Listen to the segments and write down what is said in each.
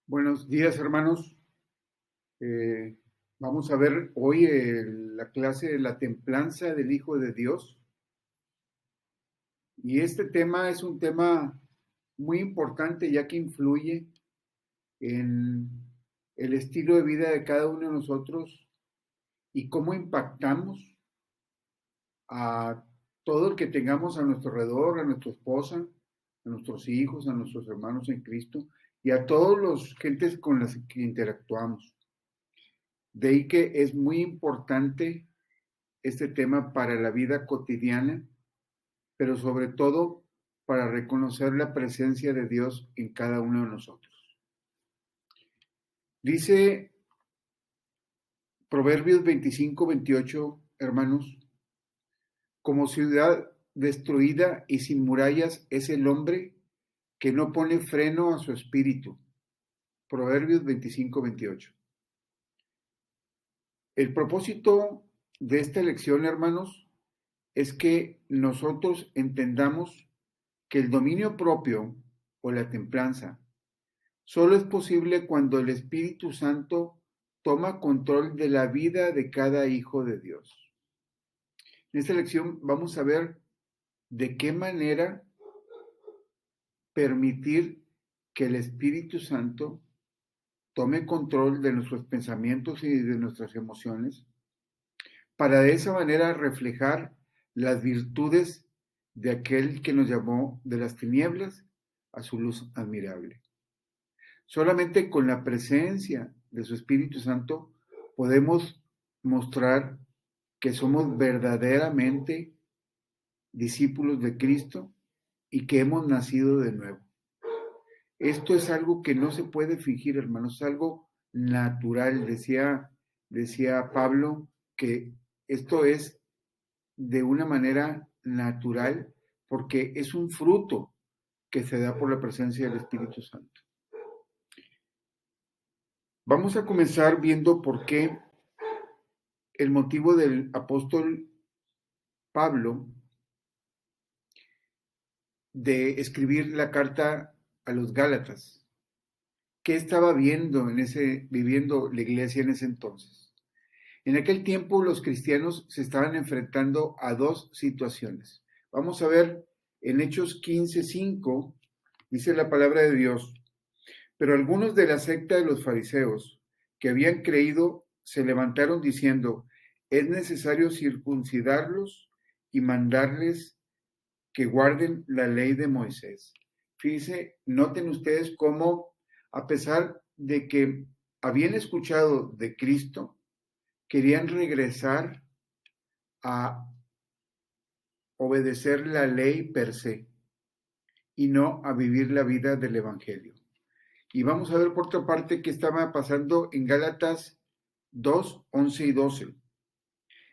Buenos días, hermanos. Eh, Vamos a ver hoy la clase de la templanza del Hijo de Dios. Y este tema es un tema muy importante ya que influye en el estilo de vida de cada uno de nosotros y cómo impactamos a todo el que tengamos a nuestro alrededor, a nuestra esposa, a nuestros hijos, a nuestros hermanos en Cristo y a todos los gentes con las que interactuamos. De ahí que es muy importante este tema para la vida cotidiana, pero sobre todo para reconocer la presencia de Dios en cada uno de nosotros. Dice Proverbios 25-28, hermanos, como ciudad destruida y sin murallas es el hombre que no pone freno a su espíritu. Proverbios 25-28. El propósito de esta lección, hermanos, es que nosotros entendamos que el dominio propio o la templanza solo es posible cuando el Espíritu Santo toma control de la vida de cada hijo de Dios. En esta lección vamos a ver de qué manera permitir que el Espíritu Santo tome control de nuestros pensamientos y de nuestras emociones para de esa manera reflejar las virtudes de aquel que nos llamó de las tinieblas a su luz admirable. Solamente con la presencia de su Espíritu Santo podemos mostrar que somos verdaderamente discípulos de Cristo y que hemos nacido de nuevo. Esto es algo que no se puede fingir, hermanos, es algo natural. Decía Pablo que esto es de una manera natural porque es un fruto que se da por la presencia del Espíritu Santo. Vamos a comenzar viendo por qué el motivo del apóstol Pablo de escribir la carta a los Gálatas. ¿Qué estaba viviendo la iglesia en ese entonces? En aquel tiempo los cristianos se estaban enfrentando a dos situaciones. Vamos a ver en Hechos 15:5, dice la palabra de Dios, pero algunos de la secta de los fariseos que habían creído se levantaron diciendo, es necesario circuncidarlos y mandarles que guarden la ley de Moisés. Fíjense, noten ustedes cómo, a pesar de que habían escuchado de Cristo, querían regresar a obedecer la ley per se y no a vivir la vida del Evangelio. Y vamos a ver por otra parte qué estaba pasando en Gálatas 2:11 y 12.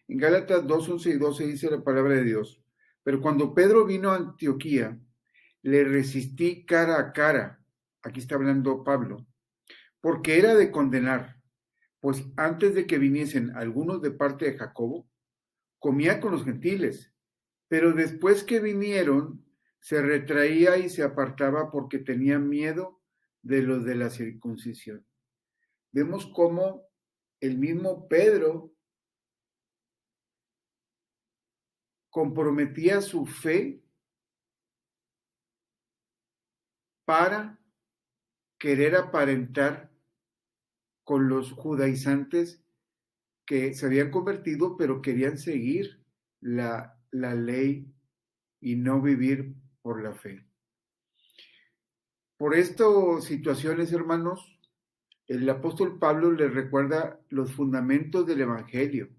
En Gálatas 2:11 y 12 dice la palabra de Dios, pero cuando Pedro vino a Antioquía, le resistí cara a cara, aquí está hablando Pablo, porque era de condenar, pues antes de que viniesen algunos de parte de Jacobo, comía con los gentiles, pero después que vinieron, se retraía y se apartaba porque tenía miedo de los de la circuncisión. Vemos cómo el mismo Pedro comprometía su fe para querer aparentar con los judaizantes que se habían convertido, pero querían seguir la ley y no vivir por la fe. Por estas situaciones, hermanos, el apóstol Pablo les recuerda los fundamentos del Evangelio,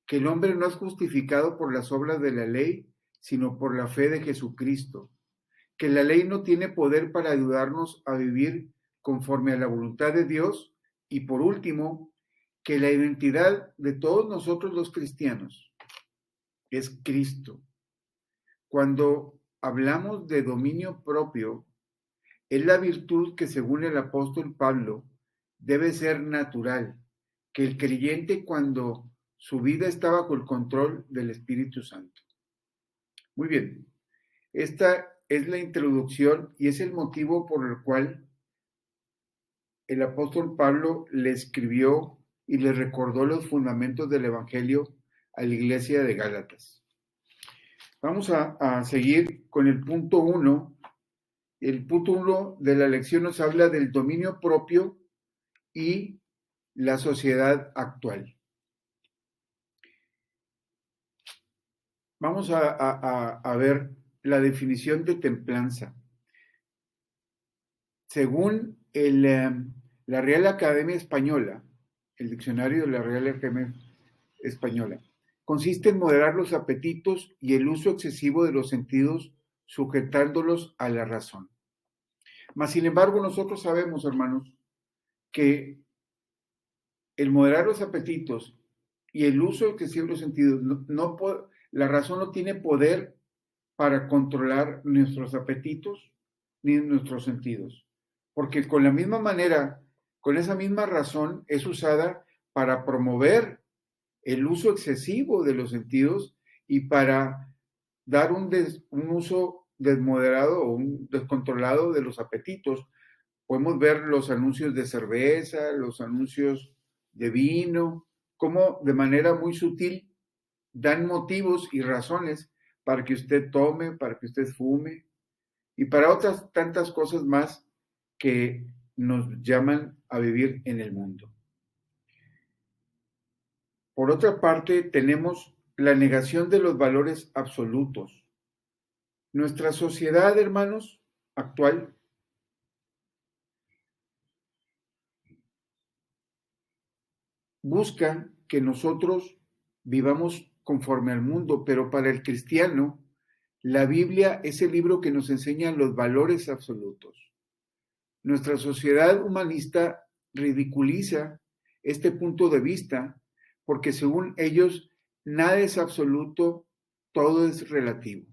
que el hombre no es justificado por las obras de la ley, sino por la fe de Jesucristo, que la ley no tiene poder para ayudarnos a vivir conforme a la voluntad de Dios y por último, que la identidad de todos nosotros los cristianos es Cristo. Cuando hablamos de dominio propio, es la virtud que según el apóstol Pablo debe ser natural, que el creyente cuando su vida está bajo el control del Espíritu Santo. Muy bien, esta es la introducción y es el motivo por el cual el apóstol Pablo le escribió y le recordó los fundamentos del Evangelio a la iglesia de Gálatas. Vamos a seguir con el punto 1. El punto 1 de la lección nos habla del dominio propio y la sociedad actual. Vamos a ver la definición de templanza. Según la Real Academia Española, el diccionario de la Real Academia Española, consiste en moderar los apetitos y el uso excesivo de los sentidos, sujetándolos a la razón. Mas, sin embargo, nosotros sabemos, hermanos, que el moderar los apetitos y el uso excesivo de los sentidos, la razón no tiene poder para controlar nuestros apetitos ni nuestros sentidos. Porque con la misma manera, con esa misma razón, es usada para promover el uso excesivo de los sentidos y para dar un uso desmoderado o un descontrolado de los apetitos. Podemos ver los anuncios de cerveza, los anuncios de vino, cómo de manera muy sutil dan motivos y razones para que usted tome, para que usted fume y para otras tantas cosas más que nos llaman a vivir en el mundo. Por otra parte, tenemos la negación de los valores absolutos. Nuestra sociedad, hermanos, actual, busca que nosotros vivamos conforme al mundo, pero para el cristiano, la Biblia es el libro que nos enseña los valores absolutos. Nuestra sociedad humanista ridiculiza este punto de vista porque según ellos nada es absoluto, todo es relativo.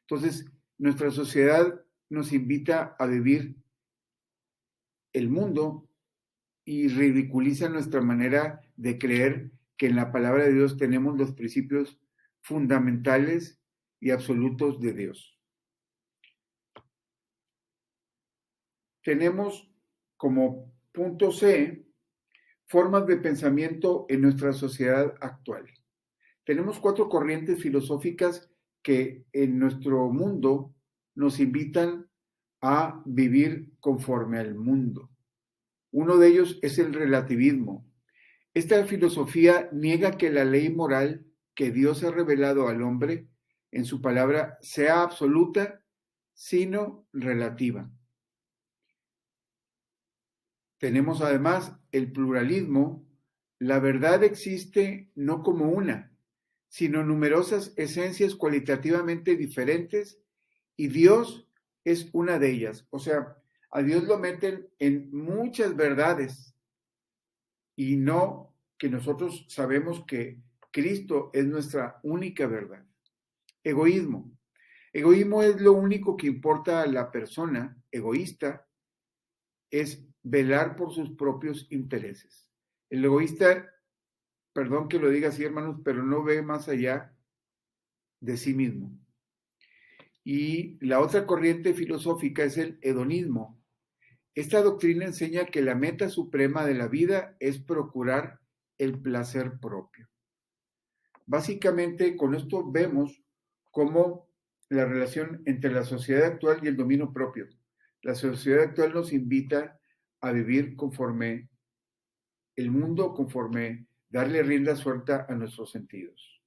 Entonces, nuestra sociedad nos invita a vivir el mundo y ridiculiza nuestra manera de creer que en la palabra de Dios tenemos los principios fundamentales y absolutos de Dios. Tenemos como punto C formas de pensamiento en nuestra sociedad actual. Tenemos 4 corrientes filosóficas que en nuestro mundo nos invitan a vivir conforme al mundo. Uno de ellos es el relativismo. Esta filosofía niega que la ley moral que Dios ha revelado al hombre en su palabra sea absoluta, sino relativa. Tenemos además el pluralismo. La verdad existe no como una, sino numerosas esencias cualitativamente diferentes y Dios es una de ellas. O sea, a Dios lo meten en muchas verdades y no que nosotros sabemos que Cristo es nuestra única verdad. Egoísmo. Egoísmo es lo único que importa a la persona egoísta, es velar por sus propios intereses. El egoísta, perdón que lo diga así, hermanos, pero no ve más allá de sí mismo. Y la otra corriente filosófica es el hedonismo. Esta doctrina enseña que la meta suprema de la vida es procurar el placer propio. Básicamente, con esto vemos cómo la relación entre la sociedad actual y el dominio propio. La sociedad actual nos invita a vivir conforme el mundo, conforme darle rienda suelta a nuestros sentidos.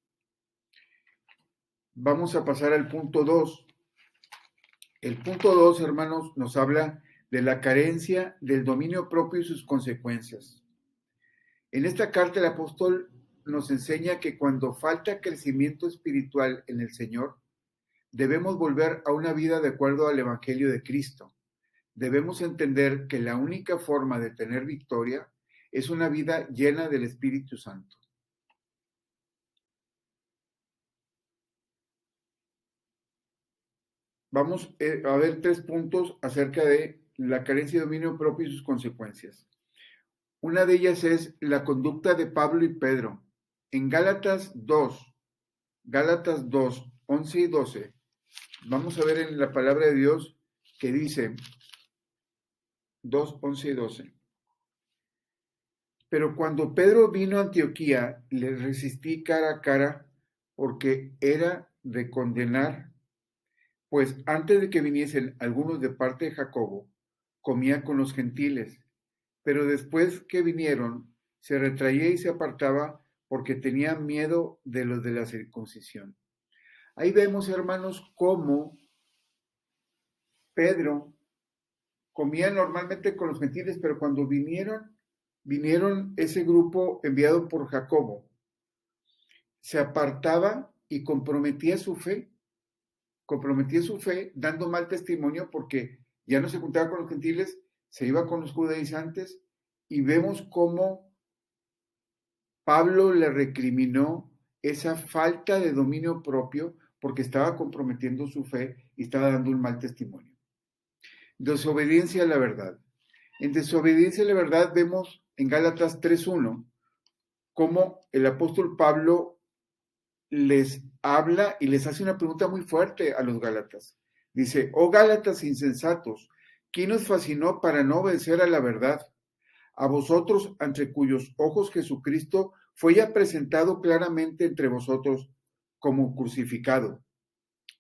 Vamos a pasar al punto 2. El punto 2, hermanos, nos habla de la carencia del dominio propio y sus consecuencias. En esta carta el apóstol nos enseña que cuando falta crecimiento espiritual en el Señor, debemos volver a una vida de acuerdo al Evangelio de Cristo. Debemos entender que la única forma de tener victoria es una vida llena del Espíritu Santo. Vamos a ver 3 puntos acerca de la carencia de dominio propio y sus consecuencias. Una de ellas es la conducta de Pablo y Pedro. En Gálatas 2, 11 y 12, vamos a ver en la palabra de Dios que dice 2, 11 y 12. Pero cuando Pedro vino a Antioquía, le resistí cara a cara porque era de condenar, pues antes de que viniesen algunos de parte de Jacobo, comía con los gentiles, pero después que vinieron, se retraía y se apartaba porque tenía miedo de los de la circuncisión. Ahí vemos, hermanos, cómo Pedro comía normalmente con los gentiles, pero cuando vinieron ese grupo enviado por Jacobo, se apartaba y comprometía su fe dando mal testimonio porque ya no se juntaba con los gentiles, se iba con los judaizantes y vemos cómo Pablo le recriminó esa falta de dominio propio porque estaba comprometiendo su fe y estaba dando un mal testimonio. Desobediencia a la verdad. En desobediencia a la verdad vemos en Gálatas 3:1 cómo el apóstol Pablo les habla y les hace una pregunta muy fuerte a los Gálatas. Dice, oh Gálatas insensatos, ¿quién os fascinó para no obedecer a la verdad? A vosotros, ante cuyos ojos Jesucristo fue ya presentado claramente entre vosotros como crucificado.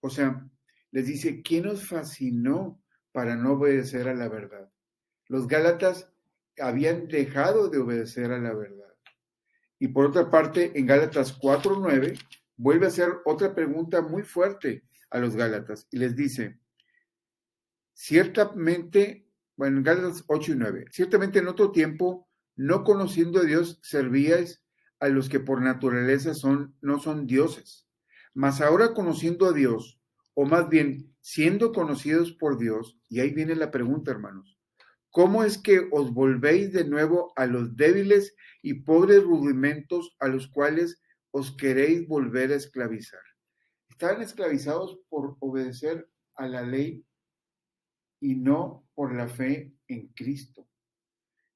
O sea, les dice, ¿quién os fascinó para no obedecer a la verdad? Los Gálatas habían dejado de obedecer a la verdad. Y por otra parte, en Gálatas 4:9, vuelve a hacer otra pregunta muy fuerte a los Gálatas y les dice, ciertamente, bueno, en Gálatas 8:9, ciertamente en otro tiempo, no conociendo a Dios, servíais a los que por naturaleza no son dioses. Mas ahora conociendo a Dios, o más bien siendo conocidos por Dios, y ahí viene la pregunta, hermanos, ¿cómo es que os volvéis de nuevo a los débiles y pobres rudimentos a los cuales os queréis volver a esclavizar? Estaban esclavizados por obedecer a la ley y no por la fe en Cristo.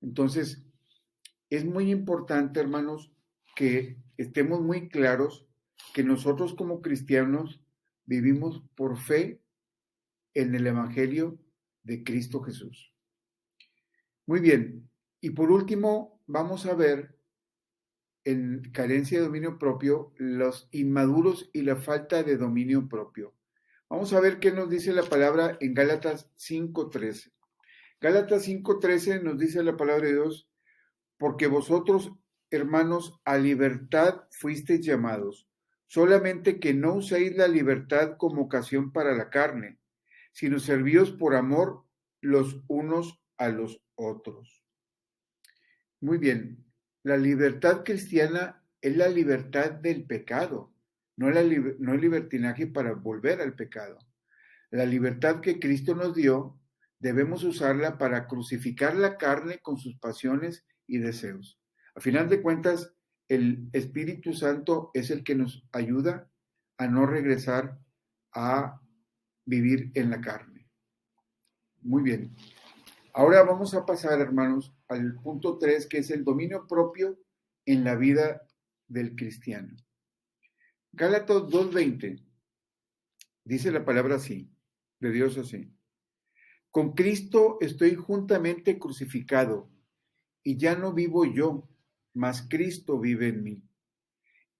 Entonces, es muy importante, hermanos, que estemos muy claros que nosotros como cristianos vivimos por fe en el Evangelio de Cristo Jesús. Muy bien, y por último, vamos a ver en carencia de dominio propio los inmaduros y la falta de dominio propio. Vamos a ver qué nos dice la palabra en Gálatas 5:13. Gálatas 5:13 nos dice la palabra de Dios, porque vosotros, hermanos, a libertad fuisteis llamados, solamente que no uséis la libertad como ocasión para la carne, sino servíos por amor los unos a los otros. Muy bien, la libertad cristiana es la libertad del pecado, no el libertinaje para volver al pecado. La libertad que Cristo nos dio, debemos usarla para crucificar la carne con sus pasiones y deseos. A final de cuentas, el Espíritu Santo es el que nos ayuda a no regresar a vivir en la carne. Muy bien. Ahora vamos a pasar, hermanos, al punto 3, que es el dominio propio en la vida del cristiano. Gálatas 2:20 dice la palabra así, de Dios así. Con Cristo estoy juntamente crucificado, y ya no vivo yo, mas Cristo vive en mí.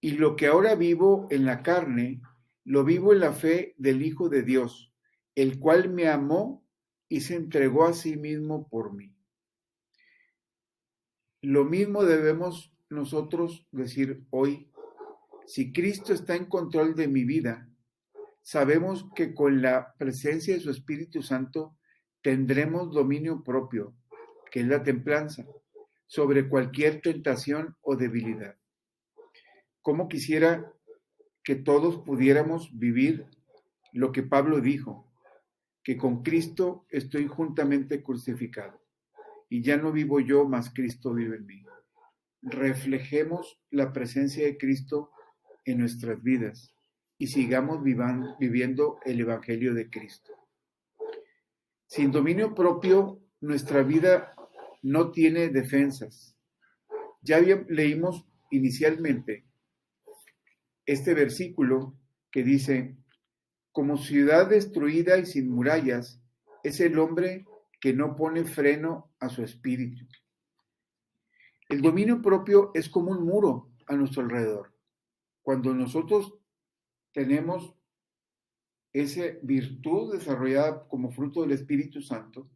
Y lo que ahora vivo en la carne, lo vivo en la fe del Hijo de Dios, el cual me amó y se entregó a sí mismo por mí. Lo mismo debemos nosotros decir hoy. Si Cristo está en control de mi vida, sabemos que con la presencia de su Espíritu Santo tendremos dominio propio, que es la templanza, sobre cualquier tentación o debilidad. ¿Cómo quisiera que todos pudiéramos vivir lo que Pablo dijo, que con Cristo estoy juntamente crucificado, y ya no vivo yo, mas Cristo vive en mí? Reflejemos la presencia de Cristo en nuestras vidas y sigamos viviendo el Evangelio de Cristo. Sin dominio propio, nuestra vida no tiene defensas. Ya leímos inicialmente este versículo que dice, como ciudad destruida y sin murallas, es el hombre que no pone freno a su espíritu. El dominio propio es como un muro a nuestro alrededor. Cuando nosotros tenemos esa virtud desarrollada como fruto del Espíritu Santo,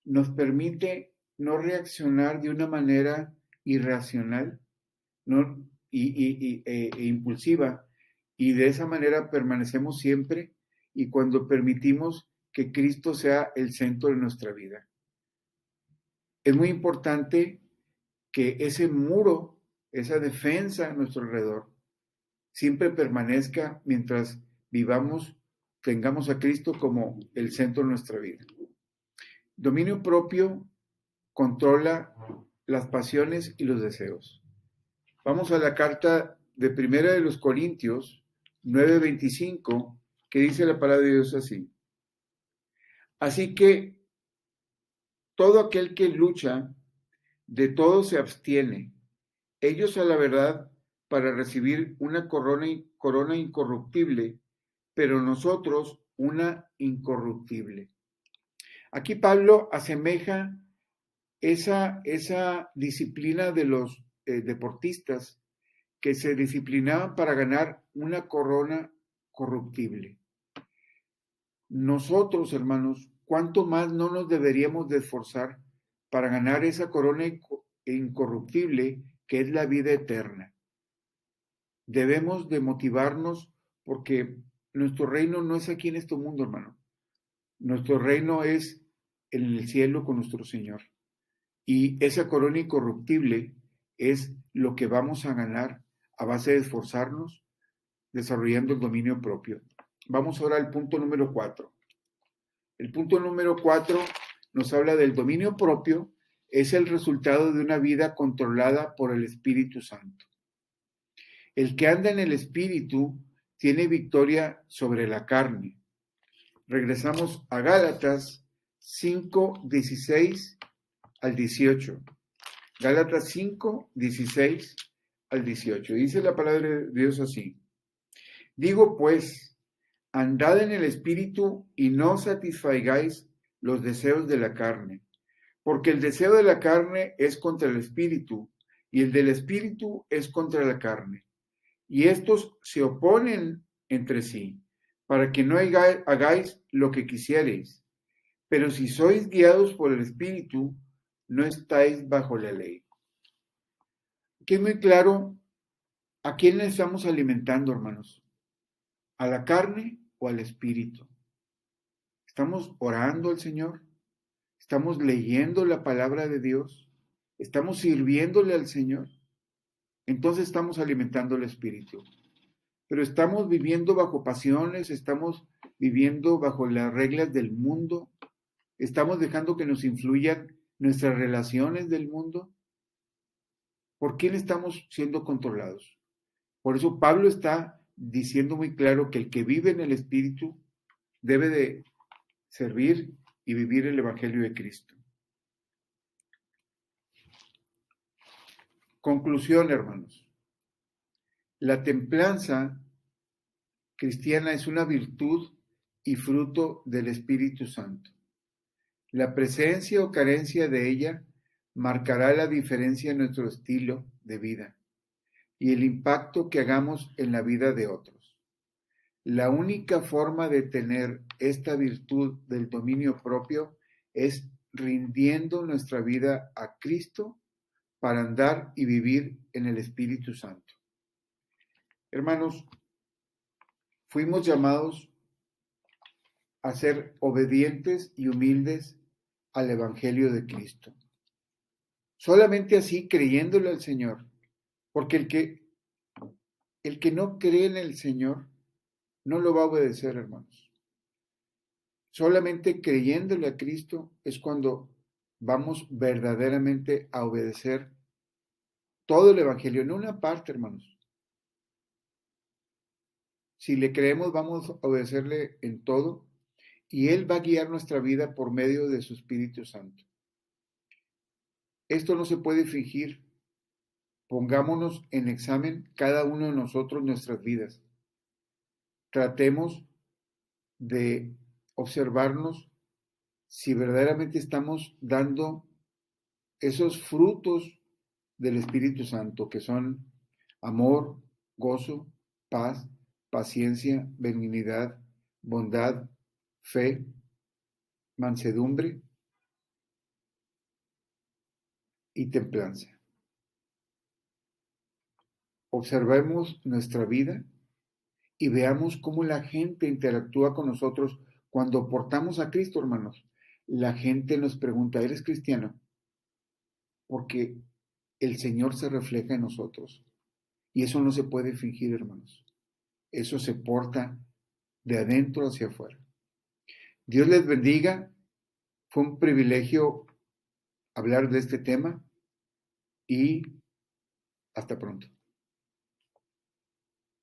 nos permite no reaccionar de una manera irracional, ¿no? e impulsiva, y de esa manera permanecemos siempre y cuando permitimos que Cristo sea el centro de nuestra vida. Es muy importante que ese muro, esa defensa a nuestro alrededor, siempre permanezca mientras vivamos, tengamos a Cristo como el centro de nuestra vida. Dominio propio controla las pasiones y los deseos. Vamos a la carta de Primera de los Corintios 9:25, que dice la palabra de Dios así. Así que todo aquel que lucha, de todo se abstiene. Ellos a la verdad para recibir una corona incorruptible, pero nosotros una incorruptible. Aquí Pablo asemeja esa disciplina de los deportistas que se disciplinaban para ganar una corona corruptible. Nosotros, hermanos, ¿cuánto más no nos deberíamos de esforzar para ganar esa corona incorruptible que es la vida eterna? Debemos de motivarnos porque nuestro reino no es aquí en este mundo, hermano. Nuestro reino es en el cielo con nuestro Señor. Y esa corona incorruptible es lo que vamos a ganar a base de esforzarnos, desarrollando el dominio propio. Vamos ahora al punto número 4. El punto número 4 nos habla del dominio propio, es el resultado de una vida controlada por el Espíritu Santo. El que anda en el Espíritu tiene victoria sobre la carne. Regresamos a Gálatas 5:16 al 18. Gálatas 5:16 al 18. Dice la palabra de Dios así. Digo pues, andad en el Espíritu y no satisfagáis los deseos de la carne, porque el deseo de la carne es contra el Espíritu y el del Espíritu es contra la carne. Y estos se oponen entre sí, para que no hagáis lo que quisierais. Pero si sois guiados por el Espíritu, no estáis bajo la ley. Aquí es muy claro a quién le estamos alimentando, hermanos. ¿A la carne o al Espíritu? ¿Estamos orando al Señor? ¿Estamos leyendo la palabra de Dios? ¿Estamos sirviéndole al Señor? Entonces estamos alimentando el Espíritu. Pero estamos viviendo bajo pasiones, estamos viviendo bajo las reglas del mundo, estamos dejando que nos influyan nuestras relaciones del mundo. ¿Por quién estamos siendo controlados? Por eso Pablo está diciendo muy claro que el que vive en el Espíritu debe de servir y vivir el Evangelio de Cristo. Conclusión, hermanos. La templanza cristiana es una virtud y fruto del Espíritu Santo. La presencia o carencia de ella marcará la diferencia en nuestro estilo de vida y el impacto que hagamos en la vida de otros. La única forma de tener esta virtud del dominio propio es rindiendo nuestra vida a Cristo para andar y vivir en el Espíritu Santo. Hermanos, fuimos llamados a ser obedientes y humildes al Evangelio de Cristo. Solamente así, creyéndole al Señor, porque el que no cree en el Señor no lo va a obedecer, hermanos. Solamente creyéndole a Cristo es cuando vamos verdaderamente a obedecer todo el Evangelio, no una parte, hermanos. Si le creemos, vamos a obedecerle en todo y Él va a guiar nuestra vida por medio de su Espíritu Santo. Esto no se puede fingir. Pongámonos en examen cada uno de nosotros nuestras vidas. Tratemos de observarnos si verdaderamente estamos dando esos frutos del Espíritu Santo, que son amor, gozo, paz, paciencia, benignidad, bondad, fe, mansedumbre y templanza. Observemos nuestra vida y veamos cómo la gente interactúa con nosotros cuando portamos a Cristo, hermanos. La gente nos pregunta, ¿eres cristiano? Porque el Señor se refleja en nosotros. Y eso no se puede fingir, hermanos. Eso se porta de adentro hacia afuera. Dios les bendiga. Fue un privilegio hablar de este tema y hasta pronto.